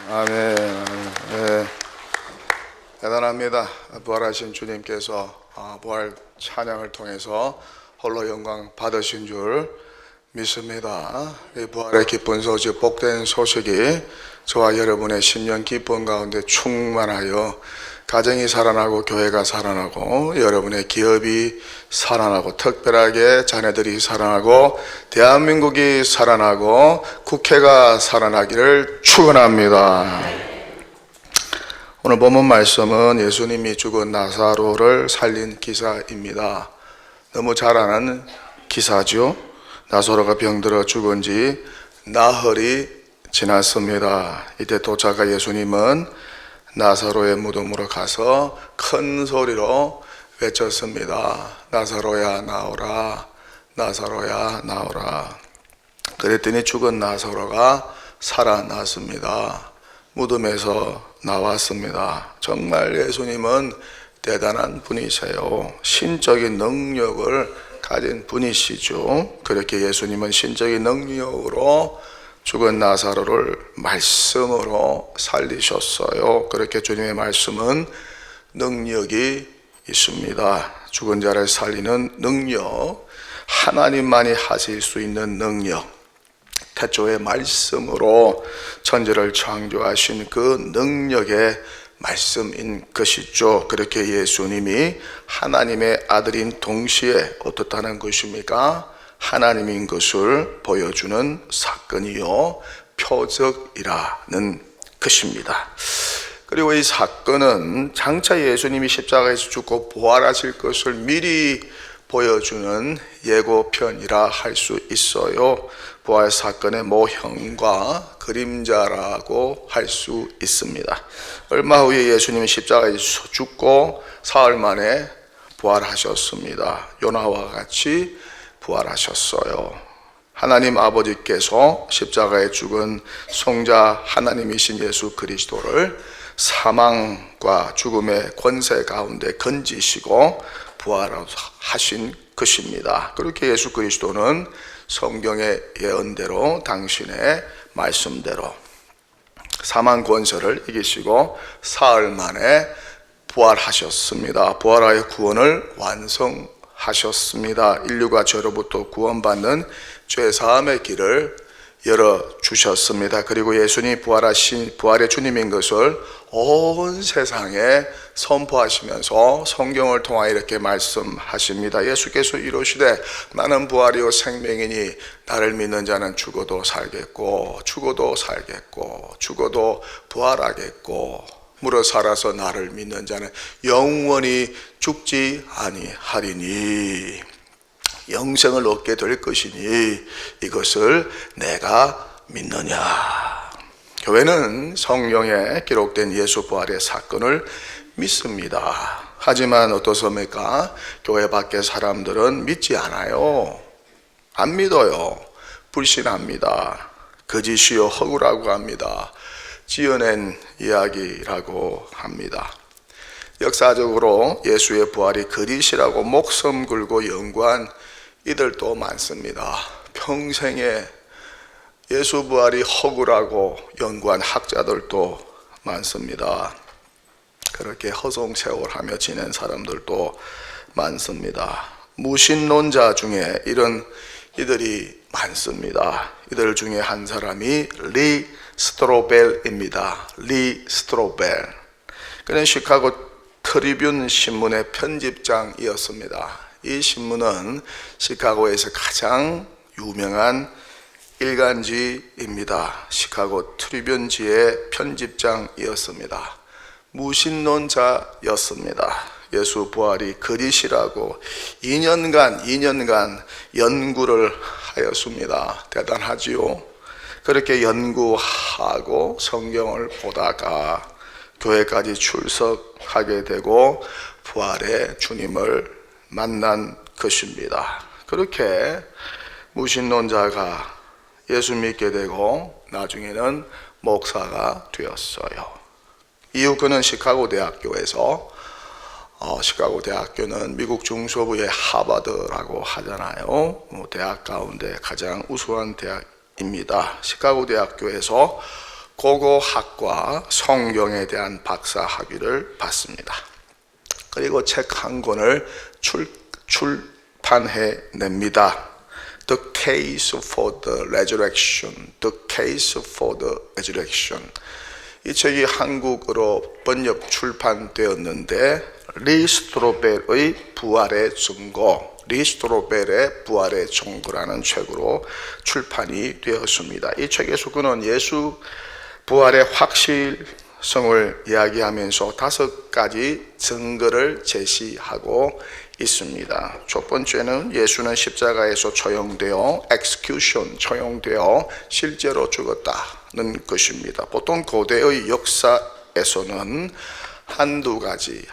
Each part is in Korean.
아멘. 네. 대단합니다. 부활하신 주님께서 부활 찬양을 통해서 홀로 영광 받으신 줄 믿습니다. 이 부활의 기쁜 소식, 복된 소식이 저와 여러분의 심령 기쁨 가운데 충만하여 가정이 살아나고 교회가 살아나고 여러분의 기업이 살아나고 특별하게 자녀들이 살아나고 대한민국이 살아나고 국회가 살아나기를 축원합니다. 오늘 본문 말씀은 예수님이 죽은 나사로를 살린 기사입니다. 너무 잘 아는 기사죠. 나사로가 병들어 죽은 지 나흘이 지났습니다. 이때 도착한 예수님은 나사로의 무덤으로 가서 큰 소리로 외쳤습니다. 나사로야 나오라, 나사로야 나오라. 그랬더니 죽은 나사로가 살아났습니다. 무덤에서 나왔습니다. 정말 예수님은 대단한 분이세요. 신적인 능력을 가진 분이시죠. 그렇게 예수님은 신적인 능력으로 죽은 나사로를 말씀으로 살리셨어요. 그렇게 주님의 말씀은 능력이 있습니다. 죽은 자를 살리는 능력, 하나님만이 하실 수 있는 능력, 태초의 말씀으로 천지를 창조하신 그 능력의 말씀인 것이죠. 그렇게 예수님이 하나님의 아들인 동시에 어떻다는 것입니까? 하나님인 것을 보여주는 사건이요 표적이라는 것입니다. 그리고 이 사건은 장차 예수님이 십자가에서 죽고 부활하실 것을 미리 보여주는 예고편이라 할 수 있어요. 부활 사건의 모형과 그림자라고 할 수 있습니다. 얼마 후에 예수님이 십자가에서 죽고 사흘 만에 부활하셨습니다. 요나와 같이 부활하셨어요. 하나님 아버지께서 십자가에 죽은 성자 하나님이신 예수 그리스도를 사망과 죽음의 권세 가운데 건지시고 부활하신 것입니다. 그렇게 예수 그리스도는 성경의 예언대로 당신의 말씀대로 사망 권세를 이기시고 사흘 만에 부활하셨습니다. 부활하여 구원을 완성하셨습니다. 인류가 죄로부터 구원받는 죄사함의 길을 열어주셨습니다. 그리고 예수님이 부활의 주님인 것을 온 세상에 선포하시면서 성경을 통하여 이렇게 말씀하십니다. 예수께서 이르시되 나는 부활이요 생명이니 나를 믿는 자는 죽어도 살겠고 죽어도 살겠고 죽어도 부활하겠고 무릇 살아서 나를 믿는 자는 영원히 죽지 아니하리니 영생을 얻게 될 것이니 이것을 내가 믿느냐. 교회는 성경에 기록된 예수 부활의 사건을 믿습니다. 하지만 어떻습니까? 교회 밖의 사람들은 믿지 않아요. 안 믿어요. 불신합니다. 거짓이요 허구라고 합니다. 지어낸 이야기라고 합니다. 역사적으로 예수의 부활이 거짓이라고 목숨 걸고 연구한 이들도 많습니다. 평생에 예수 부활이 허구라고 연구한 학자들도 많습니다. 그렇게 허송세월하며 지낸 사람들도 많습니다. 무신론자 중에 이들이 많습니다. 이들 중에 한 사람이 리 스트로벨입니다. 리 스트로벨. 그는 시카고 트리뷴 신문의 편집장이었습니다. 이 신문은 시카고에서 가장 유명한 일간지입니다. 시카고 트리뷴지의 편집장이었습니다. 무신론자였습니다. 예수 부활이 거짓이라고 2년간 연구를 하였습니다. 대단하지요. 그렇게 연구하고 성경을 보다가 교회까지 출석하게 되고 부활의 주님을 만난 것입니다. 그렇게 무신론자가 예수 믿게 되고 나중에는 목사가 되었어요. 이후 그는 시카고 대학교에서 시카고 대학교는 미국 중서부의 하버드라고 하잖아요. 대학 가운데 가장 우수한 대학입니다. 시카고 대학교에서 고고학과 성경에 대한 박사 학위를 받습니다. 그리고 책 한 권을 출판해 냅니다. The Case for the Resurrection. The Case for the Resurrection. 이 책이 한국어로 번역 출판되었는데 리스트로벨의 부활의 증거, 리스트로벨의 부활의 증거라는 책으로 출판이 되었습니다. 이 책에서 그는 예수 부활의 확실성을 이야기하면서 5가지 증거를 제시하고 있습니다. 첫 번째는 예수는 십자가에서 처형되어 처형되어 실제로 죽었다는 것입니다. 보통 고대의 역사에서는 한두 가지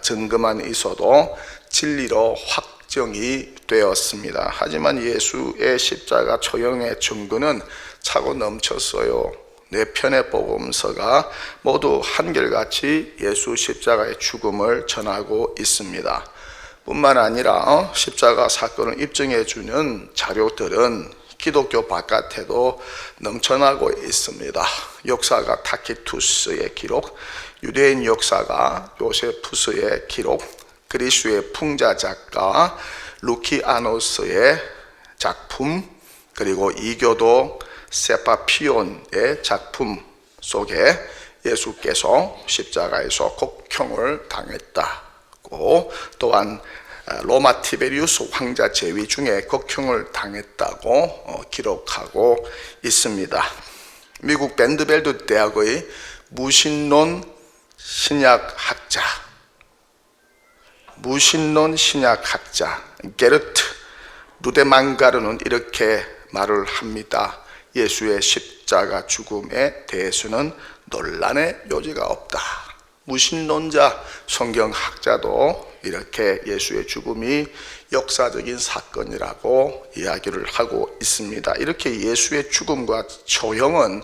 증거만 있어도 진리로 확정이 되었습니다. 하지만 예수의 십자가 처형의 증거는 차고 넘쳤어요. 4편의 복음서가 모두 한결같이 예수 십자가의 죽음을 전하고 있습니다. 뿐만 아니라 십자가 사건을 입증해주는 자료들은 기독교 바깥에도 넘쳐나고 있습니다. 역사가 타키투스의 기록, 유대인 역사가 요세푸스의 기록, 그리스의 풍자 작가 루키아노스의 작품, 그리고 이교도 세파피온의 작품 속에 예수께서 십자가에서 곡형을 당했다고, 또한 로마 티베리우스 황자 제위 중에 곡형을 당했다고 기록하고 있습니다. 미국 밴드벨드 대학의 무신론 신약학자 게르트 루데망가르는 이렇게 말을 합니다. 예수의 십자가 죽음에 대해서는 논란의 여지가 없다. 무신론자 성경학자도 이렇게 예수의 죽음이 역사적인 사건이라고 이야기를 하고 있습니다. 이렇게 예수의 죽음과 처형은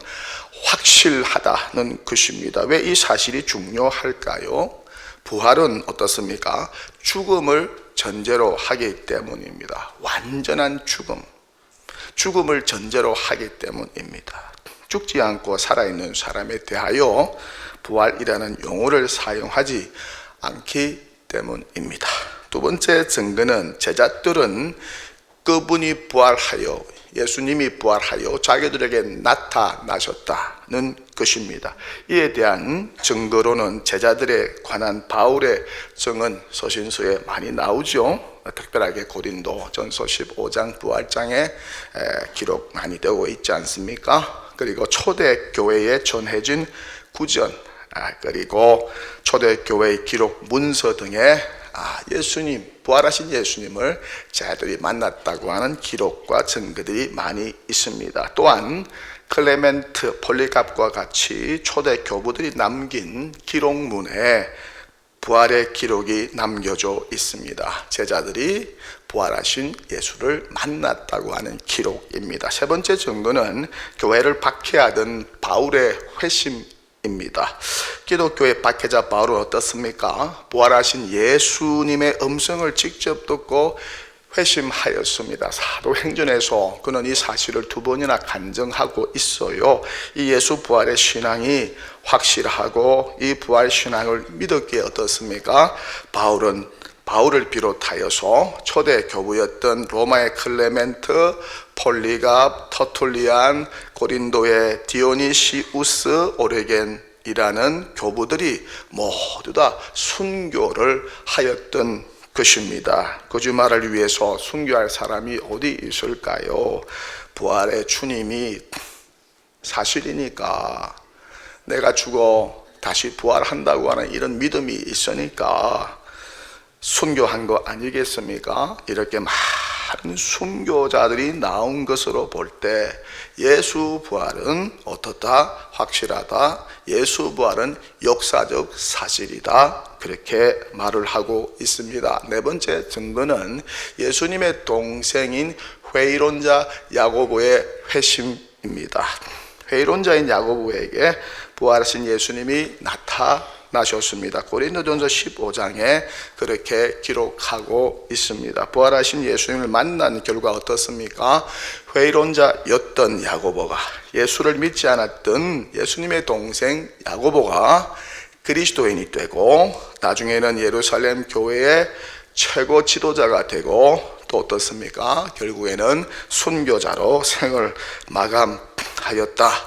확실하다는 것입니다. 왜 이 사실이 중요할까요? 부활은 어떻습니까? 죽음을 전제로 하기 때문입니다. 완전한 죽음을 전제로 하기 때문입니다. 죽지 않고 살아있는 사람에 대하여 부활이라는 용어를 사용하지 않기 때문입니다. 두 번째 증거는 제자들은 그분이 부활하여, 예수님이 부활하여 자기들에게 나타나셨다는 것입니다. 이에 대한 증거로는 제자들에 관한 바울의 증언 서신서에 많이 나오죠. 특별하게 고린도 전서 15장 부활장에 기록 많이 되고 있지 않습니까? 그리고 초대교회에 전해진 구전, 그리고 초대교회의 기록 문서 등에 부활하신 예수님을 제자들이 만났다고 하는 기록과 증거들이 많이 있습니다. 또한 클레멘트, 폴리갑과 같이 초대 교부들이 남긴 기록문에 부활의 기록이 남겨져 있습니다. 제자들이 부활하신 예수를 만났다고 하는 기록입니다. 세 번째 증거는 교회를 박해하던 바울의 회심입니다. 기독교의 박해자 바울은 어떻습니까? 부활하신 예수님의 음성을 직접 듣고 회심하였습니다. 사도행전에서 그는 이 사실을 2번이나 간증하고 있어요. 이 예수 부활의 신앙이 확실하고 이 부활 신앙을 믿었기에 어떻습니까? 바울을 비롯하여서 초대 교부였던 로마의 클레멘트, 폴리갑, 터툴리안, 고린도의 디오니시우스, 오레겐이라는 교부들이 모두 다 순교를 하였던 것입니다. 거짓말을 위해서 순교할 사람이 어디 있을까요? 부활의 주님이 사실이니까, 내가 죽어 다시 부활한다고 하는 이런 믿음이 있으니까 순교한 거 아니겠습니까? 이렇게 많은 순교자들이 나온 것으로 볼 때 예수 부활은 어떻다? 확실하다. 예수 부활은 역사적 사실이다. 그렇게 말을 하고 있습니다. 네 번째 증거는 예수님의 동생인 회의론자 야고보의 회심입니다. 회의론자인 야고보에게 부활하신 예수님이 나타나셨습니다. 고린도전서 15장에 그렇게 기록하고 있습니다. 부활하신 예수님을 만난 결과 어떻습니까? 회의론자였던 야고보가, 예수를 믿지 않았던 예수님의 동생 야고보가 그리스도인이 되고, 나중에는 예루살렘 교회의 최고 지도자가 되고, 또 어떻습니까? 결국에는 순교자로 생을 마감하였다는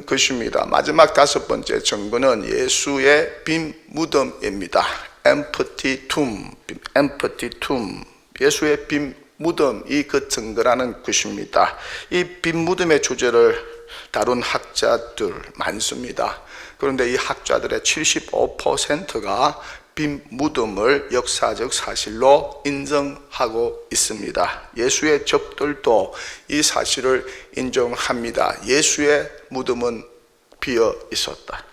것입니다. 마지막 다섯 번째 증거는 예수의 빈 무덤입니다. empty tomb. 예수의 빈 무덤이 그 증거라는 것입니다. 이 빈 무덤의 주제를 다룬 학자들 많습니다. 그런데 이 학자들의 75%가 빈 무덤을 역사적 사실로 인정하고 있습니다. 예수의 적들도 이 사실을 인정합니다. 예수의 무덤은 비어 있었다.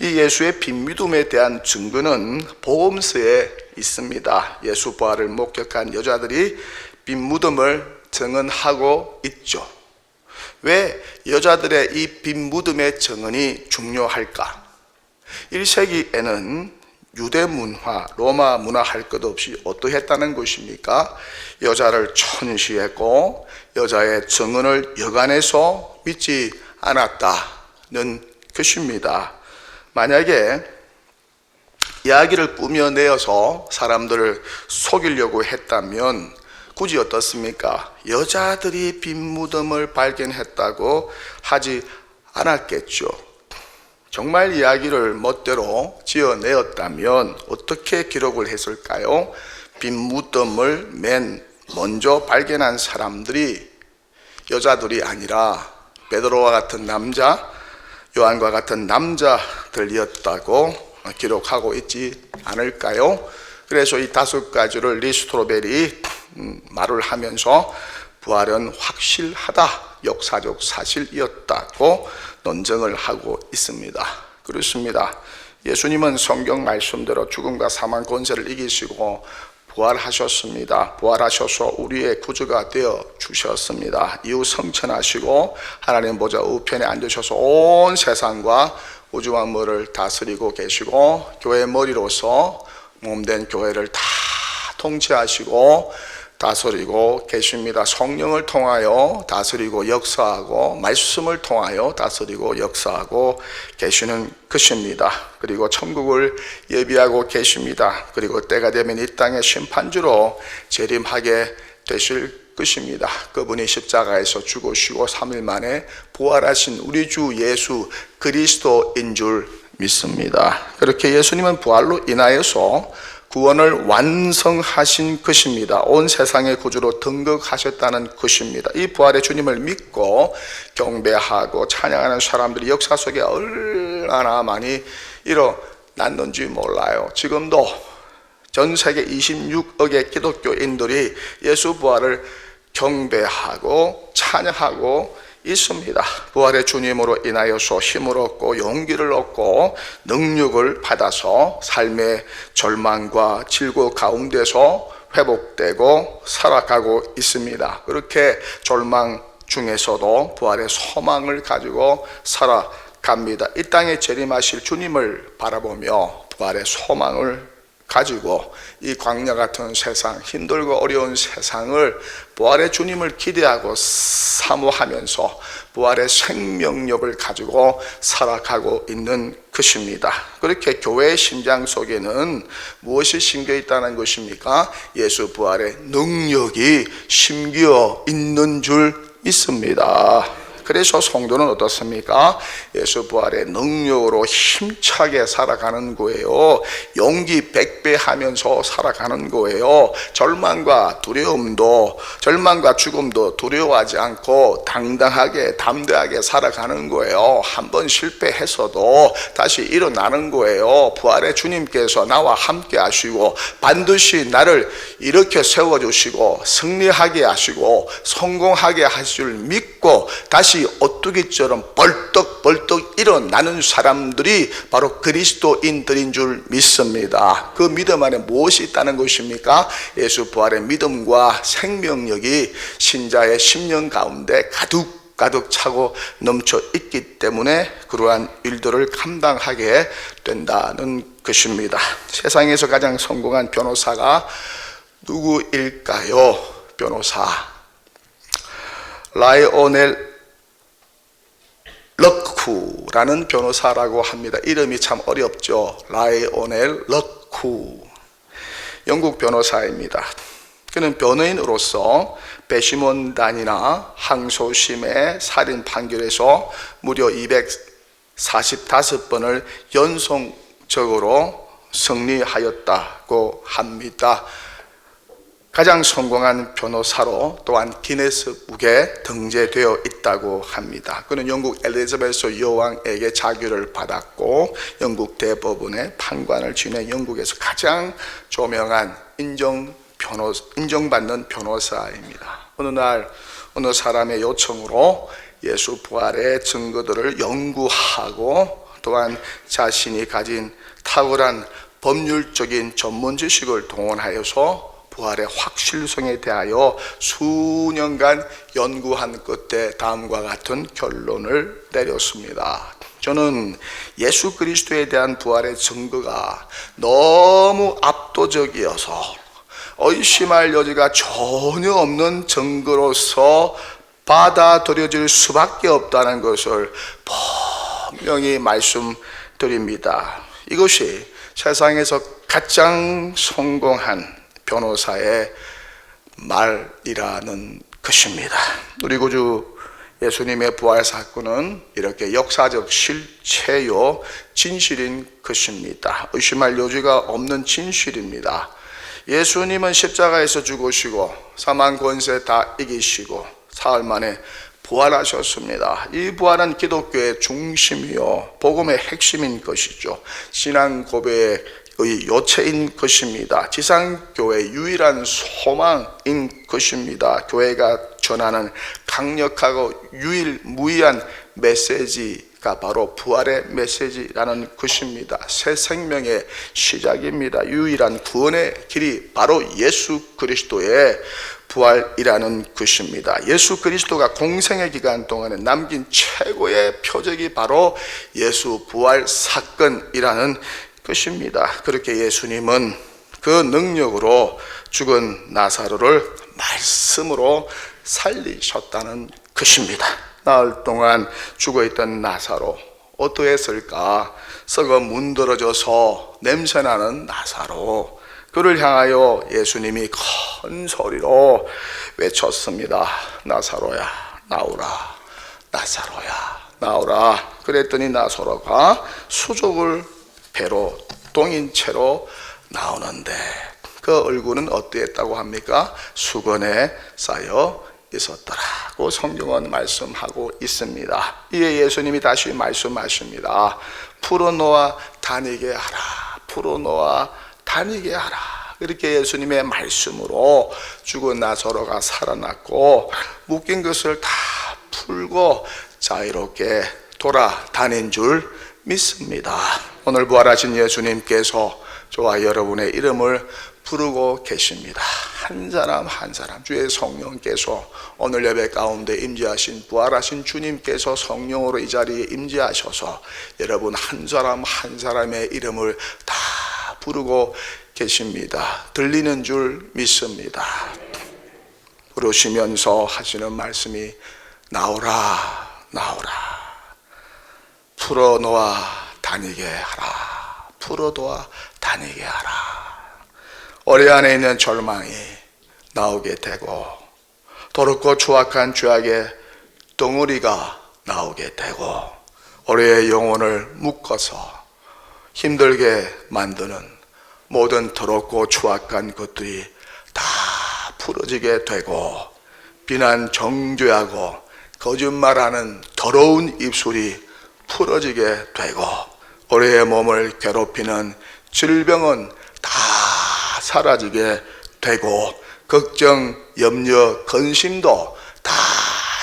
이 예수의 빈 무덤에 대한 증거는 복음서에 있습니다. 예수 부활을 목격한 여자들이 빈 무덤을 증언하고 있죠. 왜 여자들의 이 빈 무덤의 증언이 중요할까? 1세기에는 유대 문화, 로마 문화 할 것 없이 어떠했다는 것입니까? 여자를 천시했고 여자의 증언을 여간해서 믿지 않았다는 것입니다. 만약에 이야기를 꾸며내어서 사람들을 속이려고 했다면 굳이 어떻습니까? 여자들이 빈 무덤을 발견했다고 하지 않았겠죠. 정말 이야기를 멋대로 지어내었다면 어떻게 기록을 했을까요? 빈 무덤을 맨 먼저 발견한 사람들이 여자들이 아니라 베드로와 같은 남자, 요한과 같은 남자들이었다고 기록하고 있지 않을까요? 그래서 이 다섯 가지를 리스토로벨이 말을 하면서 부활은 확실하다, 역사적 사실이었다고 논증을 하고 있습니다. 그렇습니다. 예수님은 성경 말씀대로 죽음과 사망 권세를 이기시고 부활하셨습니다. 부활하셔서 우리의 구주가 되어 주셨습니다. 이후 성천하시고 하나님 보좌 우편에 앉으셔서 온 세상과 우주 만물을 다스리고 계시고, 교회의 머리로서 몸된 교회를 다 통치하시고 다스리고 계십니다. 성령을 통하여 다스리고 역사하고, 말씀을 통하여 다스리고 역사하고 계시는 것입니다. 그리고 천국을 예비하고 계십니다. 그리고 때가 되면 이 땅의 심판주로 재림하게 되실 것입니다. 그분이 십자가에서 죽으시고 3일 만에 부활하신 우리 주 예수 그리스도인 줄 믿습니다. 그렇게 예수님은 부활로 인하여서 구원을 완성하신 것입니다. 온 세상의 구주로 등극하셨다는 것입니다. 이 부활의 주님을 믿고 경배하고 찬양하는 사람들이 역사 속에 얼마나 많이 일어났는지 몰라요. 지금도 전 세계 26억의 기독교인들이 예수 부활을 경배하고 찬양하고 있습니다. 부활의 주님으로 인하여서 힘을 얻고 용기를 얻고 능력을 받아서 삶의 절망과 질고 가운데서 회복되고 살아가고 있습니다. 그렇게 절망 중에서도 부활의 소망을 가지고 살아갑니다. 이 땅에 재림하실 주님을 바라보며 부활의 소망을 가지고 이 광야 같은 세상, 힘들고 어려운 세상을 부활의 주님을 기대하고 사모하면서 부활의 생명력을 가지고 살아가고 있는 것입니다. 그렇게 교회의 심장 속에는 무엇이 심겨 있다는 것입니까? 예수 부활의 능력이 심겨 있는 줄 믿습니다. 그래서 성도는 어떻습니까? 예수 부활의 능력으로 힘차게 살아가는 거예요. 용기 100배 하면서 살아가는 거예요. 절망과 죽음도 두려워하지 않고 당당하게 담대하게 살아가는 거예요. 한번 실패했어도 다시 일어나는 거예요. 부활의 주님께서 나와 함께 하시고 반드시 나를 이렇게 세워주시고 승리하게 하시고 성공하게 하실 줄 믿고 다시 오뚜기처럼 벌떡벌떡 일어나는 사람들이 바로 그리스도인들인 줄 믿습니다. 그 믿음 안에 무엇이 있다는 것입니까? 예수 부활의 믿음과 생명력이 신자의 심령 가운데 가득 가득 차고 넘쳐 있기 때문에 그러한 일들을 감당하게 된다는 것입니다. 세상에서 가장 성공한 변호사가 누구일까요? 변호사 라이오넬 럭쿠라는 변호사라고 합니다. 이름이 참 어렵죠. 라이오넬 럭쿠, 영국 변호사입니다. 그는 변호인으로서 배심원단이나 항소심의 살인 판결에서 무려 245번을 연속적으로 승리하였다고 합니다. 가장 성공한 변호사로 또한 기네스북에 등재되어 있다고 합니다. 그는 영국 엘리자베스 여왕에게 자규를 받았고 영국 대법원의 판관을 지내 영국에서 가장 조명한 인정받는 변호사입니다. 어느 날 어느 사람의 요청으로 예수 부활의 증거들을 연구하고 또한 자신이 가진 탁월한 법률적인 전문 지식을 동원하여서 부활의 확실성에 대하여 수년간 연구한 끝에 다음과 같은 결론을 내렸습니다. 저는 예수 그리스도에 대한 부활의 증거가 너무 압도적이어서 의심할 여지가 전혀 없는 증거로서 받아들여질 수밖에 없다는 것을 분명히 말씀드립니다. 이것이 세상에서 가장 성공한 변호사의 말이라는 것입니다. 우리 구주 예수님의 부활 사건은 이렇게 역사적 실체요 진실인 것입니다. 의심할 여지가 없는 진실입니다. 예수님은 십자가에서 죽으시고 사망 권세 다 이기시고 사흘 만에 부활하셨습니다. 이 부활은 기독교의 중심이요 복음의 핵심인 것이죠. 신앙 고백의 요체인 것입니다. 지상교회의 유일한 소망인 것입니다. 교회가 전하는 강력하고 유일무이한 메시지가 바로 부활의 메시지라는 것입니다. 새 생명의 시작입니다. 유일한 구원의 길이 바로 예수 그리스도의 부활이라는 것입니다. 예수 그리스도가 공생의 기간 동안에 남긴 최고의 표적이 바로 예수 부활 사건이라는 것입니다. 그렇게 예수님은 그 능력으로 죽은 나사로를 말씀으로 살리셨다는 것입니다. 나흘 동안 죽어있던 나사로 어떠했을까? 썩어 문드러져서 냄새나는 나사로, 그를 향하여 예수님이 큰 소리로 외쳤습니다. 나사로야 나오라, 나사로야 나오라. 그랬더니 나사로가 수족을 배로 동인 채로 나오는데 그 얼굴은 어떠했다고 합니까? 수건에 쌓여 있었더라고 성경은 말씀하고 있습니다. 이에 예수님이 다시 말씀하십니다. 풀어놓아 다니게 하라, 풀어놓아 다니게 하라. 이렇게 예수님의 말씀으로 죽은 나사로가 살아났고 묶인 것을 다 풀고 자유롭게 돌아다닌 줄 믿습니다. 오늘 부활하신 예수님께서 저와 여러분의 이름을 부르고 계십니다. 한 사람 한 사람 주의 성령께서 오늘 예배 가운데 임재하신 부활하신 주님께서 성령으로 이 자리에 임재하셔서 여러분 한 사람 한 사람의 이름을 다 부르고 계십니다. 들리는 줄 믿습니다. 부르시면서 하시는 말씀이 나오라 나오라, 풀어놓아 다니게 하라, 풀어놓아 다니게 하라. 우리 안에 있는 절망이 나오게 되고 더럽고 추악한 죄악의 덩어리가 나오게 되고 우리의 영혼을 묶어서 힘들게 만드는 모든 더럽고 추악한 것들이 다 풀어지게 되고 비난 정죄하고 거짓말하는 더러운 입술이 풀어지게 되고 우리의 몸을 괴롭히는 질병은 다 사라지게 되고 걱정, 염려, 근심도 다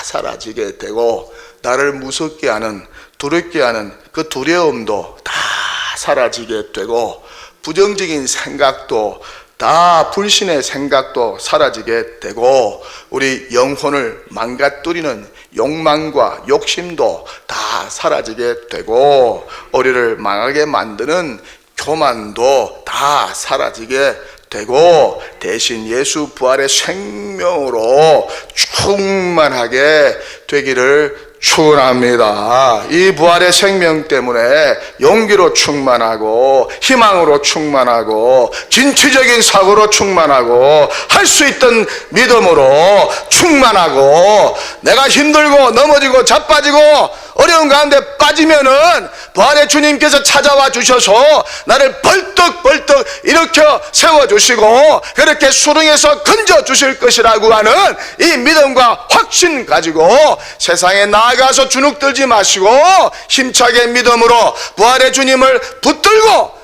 사라지게 되고 나를 무섭게 하는, 두렵게 하는 그 두려움도 다 사라지게 되고 부정적인 생각도 다, 불신의 생각도 사라지게 되고 우리 영혼을 망가뜨리는 욕망과 욕심도 다 사라지게 되고, 우리를 망하게 만드는 교만도 다 사라지게 되고, 대신 예수 부활의 생명으로 충만하게 되기를 축원합니다. 이 부활의 생명 때문에 용기로 충만하고, 희망으로 충만하고, 진취적인 사고로 충만하고, 할 수 있던 믿음으로 충만하고, 내가 힘들고 넘어지고 자빠지고 어려운 가운데 빠지면은 부활의 주님께서 찾아와 주셔서 나를 벌떡벌떡 일으켜 세워주시고, 그렇게 수렁에서 건져 주실 것이라고 하는 이 믿음과 확신 가지고 세상에 나아가서 주눅들지 마시고, 힘차게 믿음으로 부활의 주님을 붙들고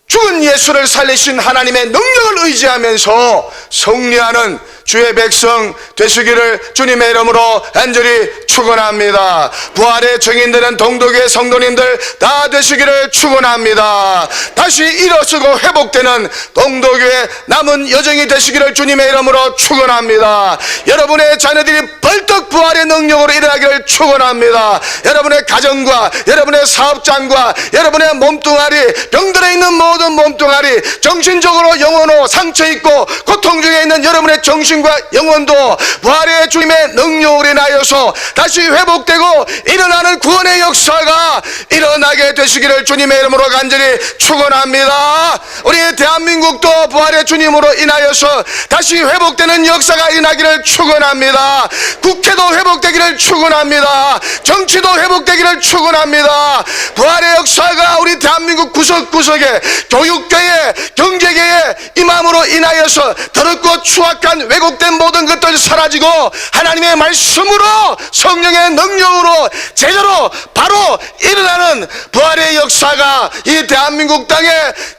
죽은 예수를 살리신 하나님의 능력을 의지하면서 승리하는 주의 백성 되시기를 주님의 이름으로 간절히 축원합니다. 부활의 증인들은 동독의 성도님들 다 되시기를 축원합니다. 다시 일어서고 회복되는 동독의 남은 여정이 되시기를 주님의 이름으로 축원합니다. 여러분의 자녀들이 벌떡 부활의 능력으로 일어나기를 축원합니다. 여러분의 가정과 여러분의 사업장과 여러분의 몸뚱아리, 병들어 있는 모든 몸뚱아리, 정신적으로 영혼으로 상처 있고 고통 중에 있는 여러분의 정신과 영혼도 부활의 주님의 능력으로 인하여서 다시 회복되고 일어나는 구원의 역사가 일어나게 되시기를 주님의 이름으로 간절히 축원합니다. 우리 대한민국도 부활의 주님으로 인하여서 다시 회복되는 역사가 일어나기를 축원합니다. 국회도 회복되기를 축원합니다. 정치도 회복되기를 축원합니다. 부활의 역사가 우리 대한민국 구석구석에, 교육계에, 경제계에 임함으로 인하여서 더럽고 추악한 왜곡된 모든 것들 사라지고 하나님의 말씀으로 성령의 능력으로 제대로 바로 일어나는 부활의 역사가 이 대한민국 땅에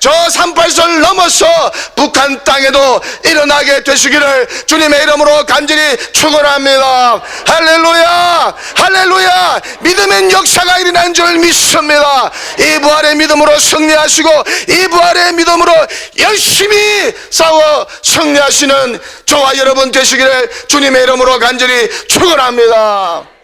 저 38선을 넘어서 북한 땅에도 일어나게 되시기를 주님의 이름으로 간절히 축원합니다. 할렐루야, 할렐루야. 믿음의 역사가 일어난 줄 믿습니다. 이 부활의 믿음으로 승리하시고 이 부활의 믿음으로 열심히 싸워 승리하시는 저와 여러분 되시기를 주님의 이름으로 간절히 축원합니다.